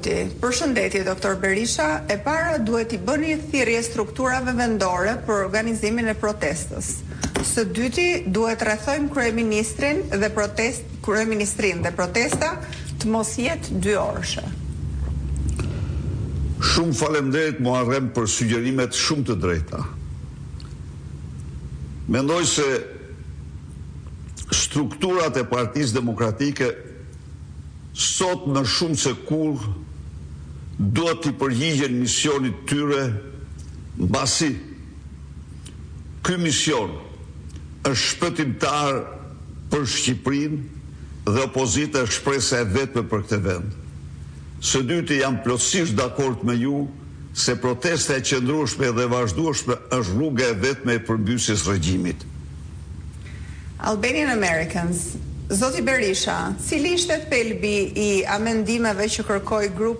Përshëndetje, doktor Berisha. E para, duhet i bëni thirrje strukturave vendore për organizimin e protestës. Së dyti, duhet rrethojmë kryeministrin dhe protesta të mos jetë 2 orëshe. Shumë faleminderit Muharrem për sugjerimet shumë të drejta. Mendoj se strukturat e Partisë Demokratike sot më shumë se kur duhet të përgjigjen misionit tyre, mbasi ky mision është shpëtimtar për Shqipërinë dhe opozita është shpresa e vetme për këtë vend. Së dyti, jam plotësisht dakord me ju se protesta e qëndrueshme dhe vazhdueshme është rruga e vetme e përmbysjes regjimit. Albanian Americans, zoti Berisha, cili ishte thelbi i amendimeve që kërkoi grupi